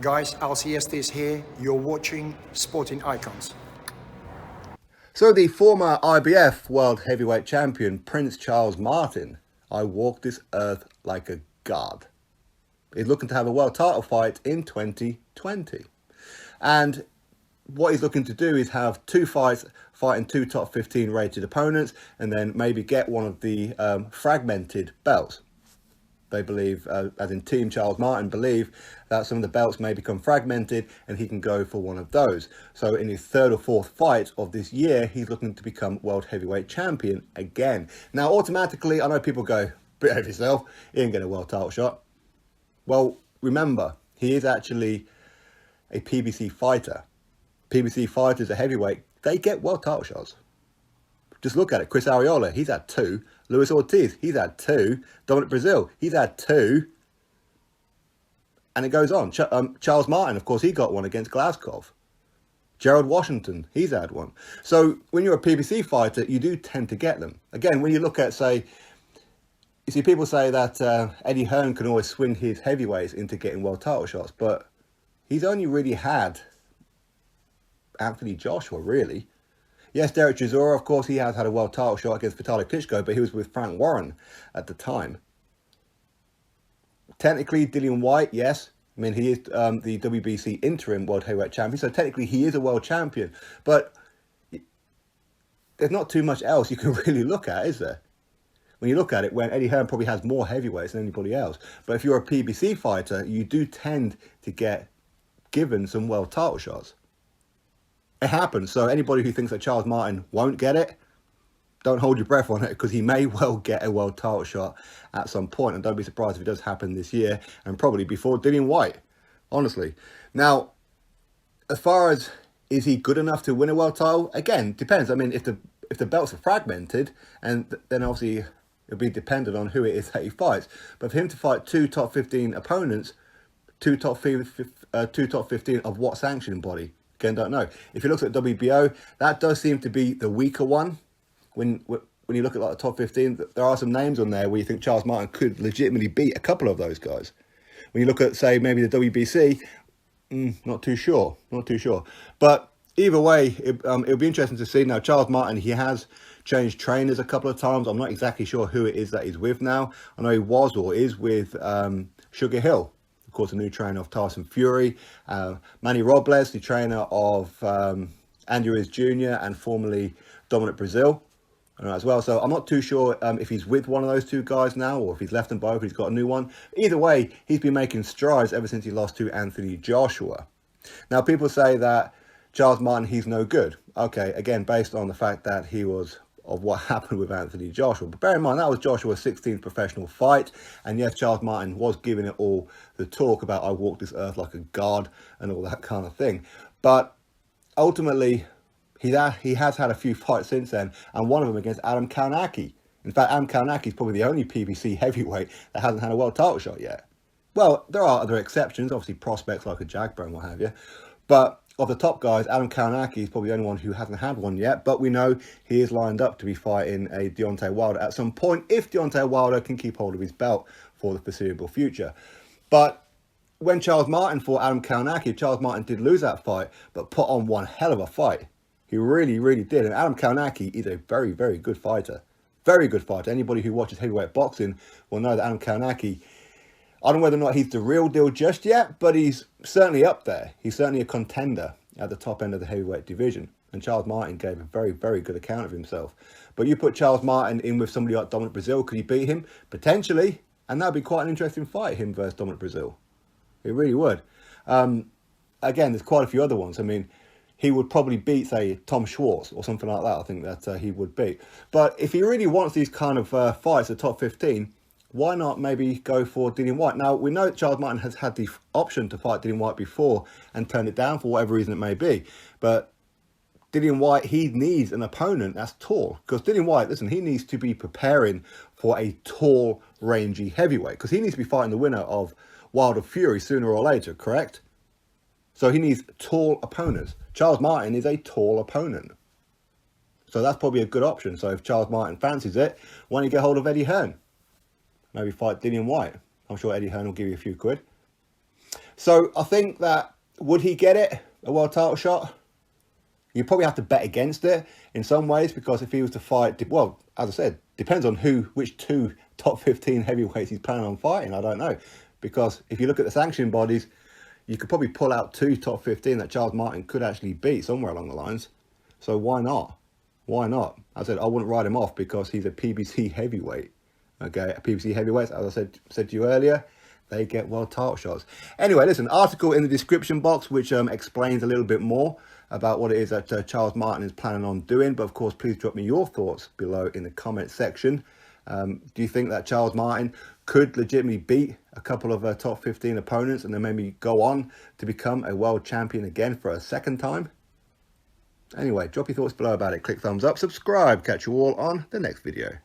Guys, LCST is here. You're watching Sporting Icons. So the former IBF World Heavyweight Champion, Prince Charles Martin, I walk this earth like a god, is looking to have a world title fight in 2020. And what he's looking to do is have two fights, fighting two top 15 rated opponents, and then maybe get one of the fragmented belts. They believe, as in Team Charles Martin, believe that some of the belts may become fragmented and he can go for one of those. So in his third or fourth fight of this year, he's looking to become World Heavyweight Champion again. Now, automatically, I know people go, behave yourself, he ain't getting a world title shot. Well, remember, he is actually a PBC fighter. PBC fighters are heavyweight, they get world title shots. Just look at it. Chris Arreola, he's had 2. Luis Ortiz, he's had 2. Dominic Brazil, he's had 2. And it goes on. Charles Martin, of course, he got one against Glasgow. Gerald Washington, he's had one. So when you're a PBC fighter, you do tend to get them. Again, when you look at, say, you see people say that Eddie Hearn can always swing his heavyweights into getting world title shots, but he's only really had Anthony Joshua, really. Yes, Derek Chisora, of course, he has had a world title shot against Vitaly Klitschko, but he was with Frank Warren at the time. Technically, Dillian Whyte, yes. I mean, he is the WBC interim world heavyweight champion, so technically he is a world champion. But there's not too much else you can really look at, is there? When you look at it, when Eddie Hearn probably has more heavyweights than anybody else. But if you're a PBC fighter, you do tend to get given some world title shots. It happens. So anybody who thinks that Charles Martin won't get it, don't hold your breath on it, because he may well get a world title shot at some point. And don't be surprised if it does happen this year, and probably before Dillian Whyte, honestly. Now, as far as is he good enough to win a world title? Again, depends. I mean, if the belts are fragmented, and then obviously it'll be dependent on who it is that he fights. But for him to fight two top 15 opponents, two top 15 of what sanctioning body? Again, don't know. If you look at WBO, that does seem to be the weaker one. When you look at like the top 15, there are some names on there where you think Charles Martin could legitimately beat a couple of those guys. When you look at, say, maybe the WBC, not too sure. But either way, it'll be interesting to see. Now, Charles Martin, he has changed trainers a couple of times. I'm not exactly sure who it is that he's with now. I know he was or is with Sugar Hill. Of course, a new trainer of Tyson Fury. Manny Robles, the trainer of Andy Ruiz Jr. and formerly Dominic Brazil as well. So I'm not too sure if he's with one of those two guys now, or if he's left them both, he's got a new one. Either way, he's been making strides ever since he lost to Anthony Joshua. Now, people say that Charles Martin, he's no good. Okay, again, based on the fact that he was of what happened with Anthony Joshua. But bear in mind, that was Joshua's 16th professional fight. And yes, Charles Martin was giving it all the talk about I walk this earth like a god and all that kind of thing. But ultimately, he has had a few fights since then, and one of them against Adam Kownacki. In fact, Adam Kownacki is probably the only PBC heavyweight that hasn't had a world title shot yet. Well, there are other exceptions, obviously prospects like a Jagber and what have you. But of the top guys, Adam Kownacki is probably the only one who hasn't had one yet, but we know he is lined up to be fighting a Deontay Wilder at some point if Deontay Wilder can keep hold of his belt for the foreseeable future. But when Charles Martin fought Adam Kownacki, Charles Martin did lose that fight, but put on one hell of a fight. He really, really did. And Adam Kownacki is a very, very good fighter. Very good fighter. Anybody who watches heavyweight boxing will know that Adam Kownacki, I don't know whether or not he's the real deal just yet, but he's certainly up there. He's certainly a contender at the top end of the heavyweight division. And Charles Martin gave a very, very good account of himself. But you put Charles Martin in with somebody like Dominic Brazil, could he beat him? Potentially. And that would be quite an interesting fight, him versus Dominic Brazil. It really would. Again, there's quite a few other ones. I mean, he would probably beat, say, Tom Schwartz or something like that. I think that he would beat. But if he really wants these kind of fights, the top 15, why not maybe go for Dillian Whyte? Now, we know that Charles Martin has had the option to fight Dillian Whyte before and turned it down for whatever reason it may be. But Dillian Whyte, he needs an opponent that's tall. Because Dillian Whyte, listen, he needs to be preparing for a tall, rangy heavyweight. Because he needs to be fighting the winner of Wilder Fury sooner or later, correct? So he needs tall opponents. Charles Martin is a tall opponent. So that's probably a good option. So if Charles Martin fancies it, why don't you get hold of Eddie Hearn? Maybe fight Dillian Whyte. I'm sure Eddie Hearn will give you a few quid. So I think that, would he get it, a world title shot? You probably have to bet against it in some ways, because if he was to fight, well, as I said, depends on which 2 top 15 heavyweights he's planning on fighting. I don't know. Because if you look at the sanction bodies, you could probably pull out 2 top 15 that Charles Martin could actually beat somewhere along the lines. So why not? Why not? I said I wouldn't write him off because he's a PBC heavyweight. Okay, PBC heavyweights, as I said to you earlier, they get world title shots. Anyway, listen, article in the description box which explains a little bit more about what it is that Charles Martin is planning on doing. But of course, please drop me your thoughts below in the comment section. Do you think that Charles Martin could legitimately beat a couple of top 15 opponents and then maybe go on to become a world champion again for a second time? Anyway, drop your thoughts below about it. Click thumbs up, subscribe. Catch you all on the next video.